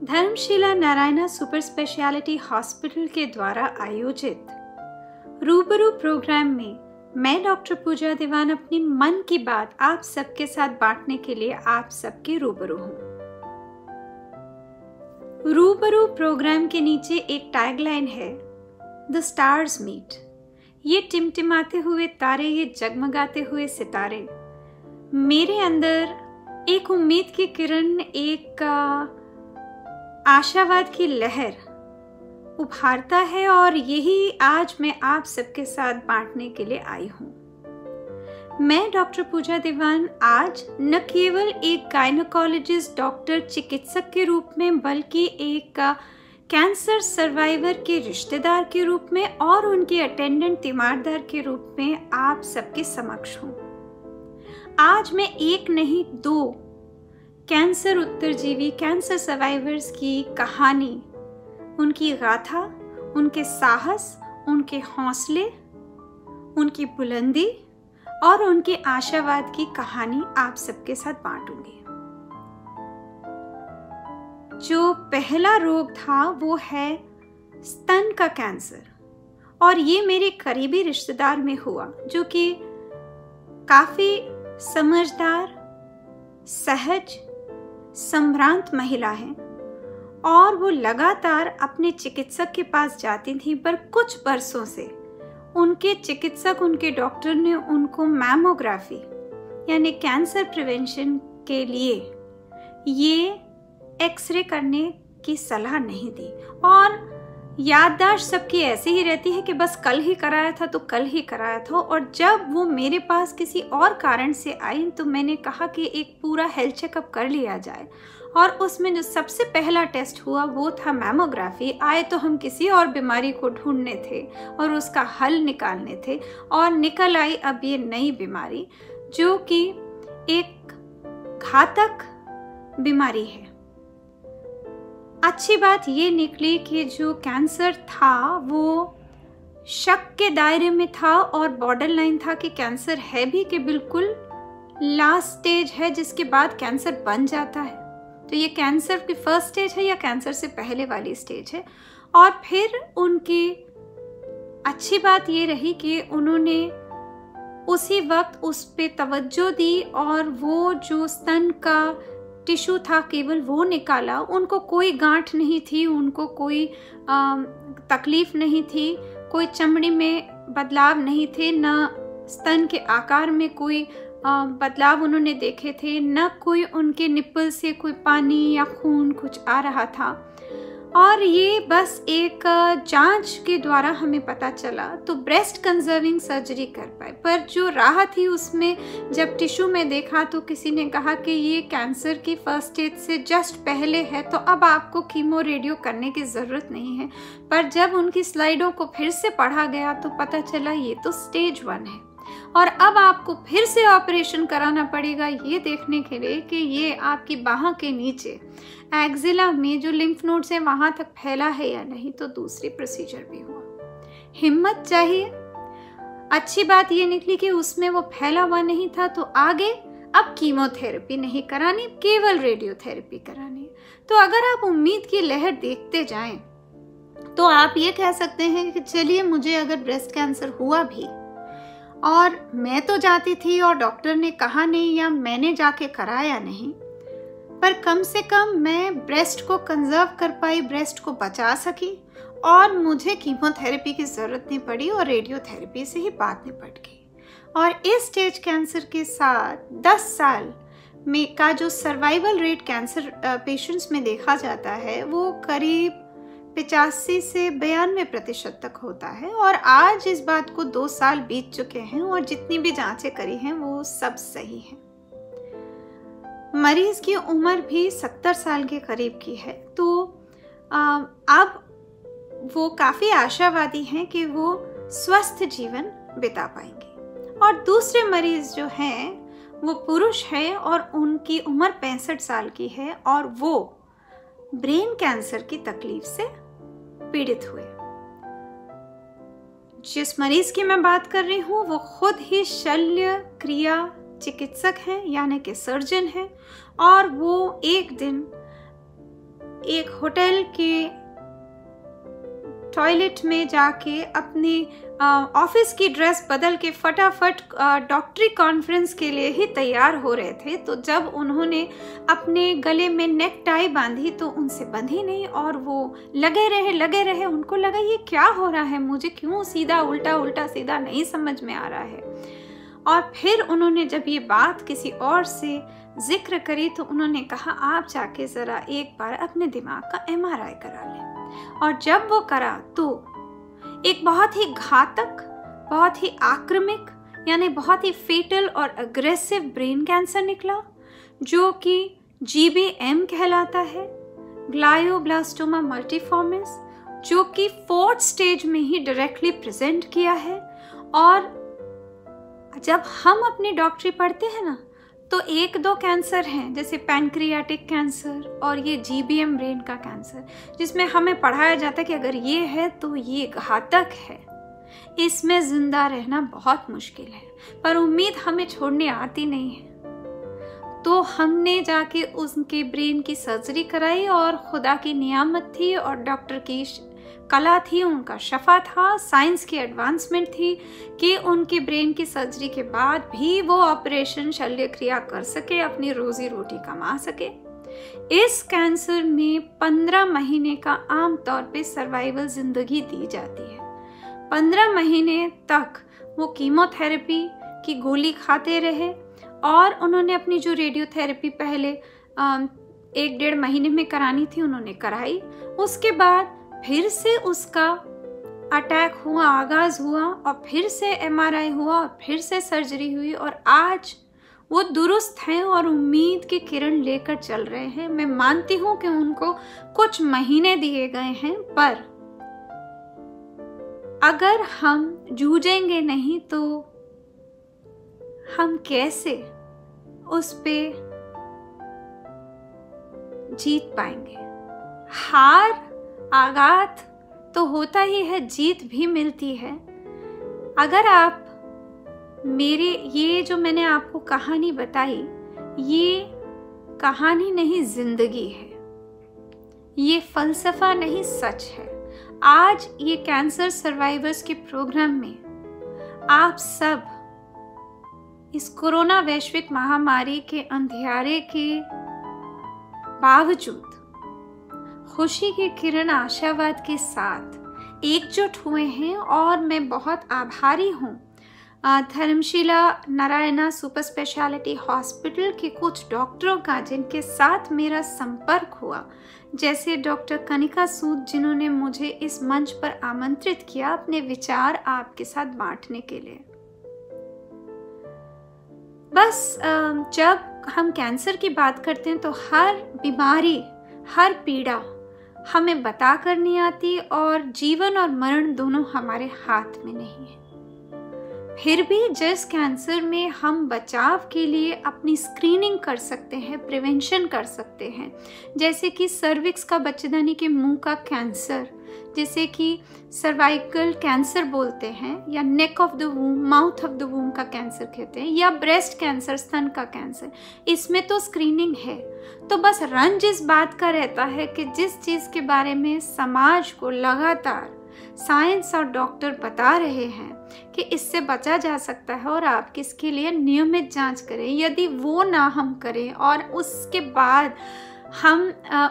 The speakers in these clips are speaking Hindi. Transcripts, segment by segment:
Dharamshila Narayana super speciality hospital के द्वारा आयोजित रूबरू प्रोग्राम में मैं डॉक्टर पूजा दीवान अपनी मन की बात आप सबके साथ बांटने के लिए आप सबके रूबरू हूँ। रूबरू प्रोग्राम के नीचे एक टैगलाइन है, द स्टार्स मीट। ये टिमटिमाते हुए तारे, ये जगमगाते हुए सितारे मेरे अंदर एक उम्मीद की किरण, एक आशावाद की लहर उभारता है और यही आज मैं आप सबके साथ बांटने के लिए आई हूँ। मैं डॉक्टर पूजा दीवान आज न केवल एक गायनोकोलॉजिस्ट, डॉक्टर, चिकित्सक के रूप में, बल्कि एक कैंसर सर्वाइवर के रिश्तेदार के रूप में और उनके अटेंडेंट तीमारदार के रूप में आप सबके समक्ष हूँ। आज मैं एक नहीं दो कैंसर उत्तरजीवी, कैंसर सर्वाइवर्स की कहानी, उनकी गाथा, उनके साहस, उनके हौसले, उनकी बुलंदी और उनके आशावाद की कहानी आप सबके साथ बांटूंगी। जो पहला रोग था वो है स्तन का कैंसर और ये मेरे करीबी रिश्तेदार में हुआ, जो कि काफी समझदार, सहज, संभ्रांत महिला है और वो लगातार अपने चिकित्सक के पास जाती थी। पर कुछ बरसों से उनके चिकित्सक, उनके डॉक्टर ने उनको मैमोग्राफी यानी कैंसर प्रिवेंशन के लिए ये एक्सरे करने की सलाह नहीं दी। और याददाश्त सबकी ऐसी ही रहती है कि बस कल ही कराया था तो कल ही कराया था। और जब वो मेरे पास किसी और कारण से आई तो मैंने कहा कि एक पूरा हेल्थ चेकअप कर लिया जाए। और उसमें जो सबसे पहला टेस्ट हुआ वो था मैमोग्राफी। आए तो हम किसी और बीमारी को ढूंढने थे और उसका हल निकालने थे, और निकल आई अब ये नई बीमारी जो कि एक घातक बीमारी है। अच्छी बात ये निकली कि जो कैंसर था वो शक के दायरे में था और बॉर्डर लाइन था कि कैंसर है भी, कि बिल्कुल लास्ट स्टेज है जिसके बाद कैंसर बन जाता है। तो ये कैंसर की फर्स्ट स्टेज है या कैंसर से पहले वाली स्टेज है। और फिर उनकी अच्छी बात ये रही कि उन्होंने उसी वक्त उस पे तवज्जो दी और वो जो स्तन का टिश्यू था केवल वो निकाला। उनको कोई गांठ नहीं थी, उनको कोई तकलीफ नहीं थी, कोई चमड़ी में बदलाव नहीं थे, न स्तन के आकार में कोई बदलाव उन्होंने देखे थे, न कोई उनके निप्पल से कोई पानी या खून कुछ आ रहा था। और ये बस एक जांच के द्वारा हमें पता चला तो ब्रेस्ट कंजर्विंग सर्जरी कर पाए। पर जो राह थी उसमें जब टिश्यू में देखा तो किसी ने कहा कि ये कैंसर की फर्स्ट स्टेज से जस्ट पहले है, तो अब आपको कीमो रेडियो करने की ज़रूरत नहीं है। पर जब उनकी स्लाइडों को फिर से पढ़ा गया तो पता चला ये तो स्टेज 1 है और अब आपको फिर से ऑपरेशन कराना पड़ेगा ये देखने के लिए कि ये आपकी बाह के नीचे एक्जिला में जो लिम्फ नोड्स है वहां तक फैला है या नहीं। तो दूसरी प्रोसीजर भी हुआ। हिम्मत चाहिए। अच्छी बात ये निकली कि उसमें वो फैला हुआ नहीं था। तो आगे अब कीमोथेरेपी नहीं करानी, केवल रेडियोथेरेपी करानी। तो अगर आप उम्मीद की लहर देखते जाएं तो आप ये कह सकते हैं कि चलिए मुझे अगर ब्रेस्ट कैंसर हुआ भी और मैं तो जाती थी और डॉक्टर ने कहा नहीं या मैंने जाके कराया नहीं, पर कम से कम मैं ब्रेस्ट को कंजर्व कर पाई, ब्रेस्ट को बचा सकी और मुझे कीमोथेरेपी की ज़रूरत नहीं पड़ी और रेडियोथेरेपी से ही बात निपट गई। और इस स्टेज कैंसर के साथ 10 साल में का जो सर्वाइवल रेट कैंसर पेशेंट्स में देखा जाता है वो करीब 85 से 92% तक होता है। और आज इस बात को 2 साल बीत चुके हैं और जितनी भी जांचें करी हैं वो सब सही हैं। मरीज की उम्र भी 70 साल के करीब की है। तो अब वो काफ़ी आशावादी हैं कि वो स्वस्थ जीवन बिता पाएंगे। और दूसरे मरीज जो हैं वो पुरुष है और उनकी उम्र 65 साल की है और वो ब्रेन कैंसर की तकलीफ से पीड़ित हुए। जिस मरीज की मैं बात कर रही हूँ वो खुद ही शल्य क्रिया चिकित्सक हैं यानी कि सर्जन हैं और वो एक दिन एक होटल के टॉयलेट में जाके अपने ऑफिस की ड्रेस बदल के फटाफट डॉक्टरी कॉन्फ्रेंस के लिए ही तैयार हो रहे थे। तो जब उन्होंने अपने गले में नेक टाई बांधी तो उनसे बंधी नहीं और वो लगे रहे। उनको लगा ये क्या हो रहा है, मुझे क्यों सीधा उल्टा सीधा नहीं समझ में आ रहा है। और फिर उन्होंने जब ये बात किसी और से जिक्र करी तो उन्होंने कहा आप जाके ज़रा एक बार अपने दिमाग का MRI करा लें। और जब वो करा तो एक बहुत ही घातक, बहुत ही आक्रामक, यानी बहुत ही फेटल और अग्रेसिव ब्रेन कैंसर निकला, जो कि GBM कहलाता है, ग्लायोब्लास्टोमा मल्टीफॉर्मिस, जो कि 4th स्टेज में ही डायरेक्टली प्रेजेंट किया है। और जब हम अपनी डॉक्टरी पढ़ते हैं ना तो 1-2 कैंसर हैं, जैसे पैनक्रियाटिक कैंसर और ये GBM ब्रेन का कैंसर, जिसमें हमें पढ़ाया जाता है कि अगर ये है तो ये घातक है, इसमें जिंदा रहना बहुत मुश्किल है, पर उम्मीद हमें छोड़नी आती नहीं है। तो हमने जाके उनके ब्रेन की सर्जरी कराई और खुदा की नियामत थी और डॉक्टर की कला थी, उनका शफा था, साइंस की एडवांसमेंट थी कि उनकी ब्रेन की सर्जरी के बाद भी वो ऑपरेशन शल्य क्रिया कर सके, अपनी रोजी रोटी कमा सके। इस कैंसर में 15 महीने का आम तौर पे सर्वाइवल जिंदगी दी जाती है। 15 महीने तक वो कीमोथेरेपी की गोली खाते रहे और उन्होंने अपनी जो रेडियोथेरेपी पहले 1-1.5 महीने में करानी थी उन्होंने कराई। उसके बाद फिर से उसका अटैक हुआ, आगाज हुआ और फिर से MRI हुआ और फिर से सर्जरी हुई और आज वो दुरुस्त हैं और उम्मीद की किरण लेकर चल रहे हैं। मैं मानती हूँ कि उनको कुछ महीने दिए गए हैं, पर अगर हम जूझेंगे नहीं तो हम कैसे उस पे जीत पाएंगे। हार आघात तो होता ही है, जीत भी मिलती है। अगर आप मेरे ये जो मैंने आपको कहानी बताई, ये कहानी नहीं जिंदगी है, ये फलसफा नहीं सच है। आज ये कैंसर सर्वाइवर्स के प्रोग्राम में आप सब इस कोरोना वैश्विक महामारी के अंधियारे के बावजूद खुशी की किरण आशावाद के साथ एकजुट हुए हैं और मैं बहुत आभारी हूँ Dharamshila Narayana super speciality hospital के कुछ डॉक्टरों का, जिनके साथ मेरा संपर्क हुआ, जैसे डॉक्टर कनिका सूद, जिन्होंने मुझे इस मंच पर आमंत्रित किया अपने विचार आपके साथ बांटने के लिए। बस जब हम कैंसर की बात करते हैं तो हर बीमारी, हर पीड़ा हमें बता कर नहीं आती और जीवन और मरण दोनों हमारे हाथ में नहीं है। फिर भी जिस कैंसर में हम बचाव के लिए अपनी स्क्रीनिंग कर सकते हैं, प्रिवेंशन कर सकते हैं, जैसे कि सर्विक्स का बच्चेदानी के मुंह का कैंसर, जिसे कि सर्वाइकल कैंसर बोलते हैं, या neck of the वूम, mouth of the वूम का कैंसर कहते हैं, या ब्रेस्ट कैंसर, स्तन का कैंसर, इसमें तो स्क्रीनिंग है। तो बस रंज इस बात का रहता है कि जिस चीज़ के बारे में समाज को लगातार साइंस और डॉक्टर बता रहे हैं कि इससे बचा जा सकता है और आप किसके लिए नियमित जांच करें, यदि वो ना हम करें और उसके बाद हम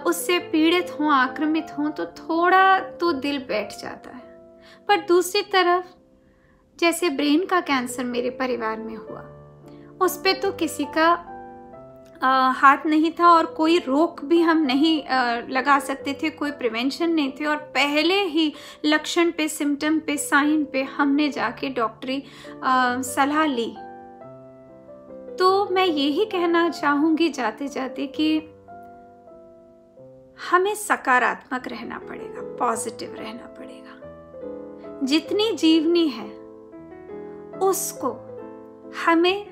उससे पीड़ित हों, आक्रामित हों, तो थोड़ा तो दिल बैठ जाता है। पर दूसरी तरफ जैसे ब्रेन का कैंसर मेरे परिवार में हुआ, उस पे तो किसी का हाथ नहीं था और कोई रोक भी हम नहीं लगा सकते थे, कोई प्रिवेंशन नहीं थे, और पहले ही लक्षण पे, सिम्टम पे, साइन पे हमने जाके डॉक्टरी सलाह ली। तो मैं यही कहना चाहूँगी जाते जाते कि हमें सकारात्मक रहना पड़ेगा, पॉजिटिव रहना पड़ेगा। जितनी जीवनी है उसको हमें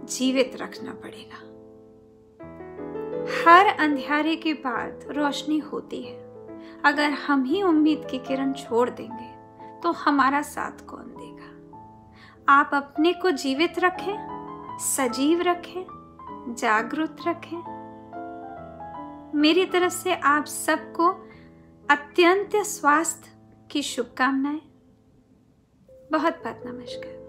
जीवित रखना पड़ेगा। हर अंधेरे के बाद रोशनी होती है। अगर हम ही उम्मीद की किरण छोड़ देंगे तो हमारा साथ कौन देगा। आप अपने को जीवित रखें, सजीव रखें, जागरूक रखें। मेरी तरफ से आप सबको अत्यंत स्वास्थ्य की शुभकामनाएं। बहुत बहुत नमस्कार।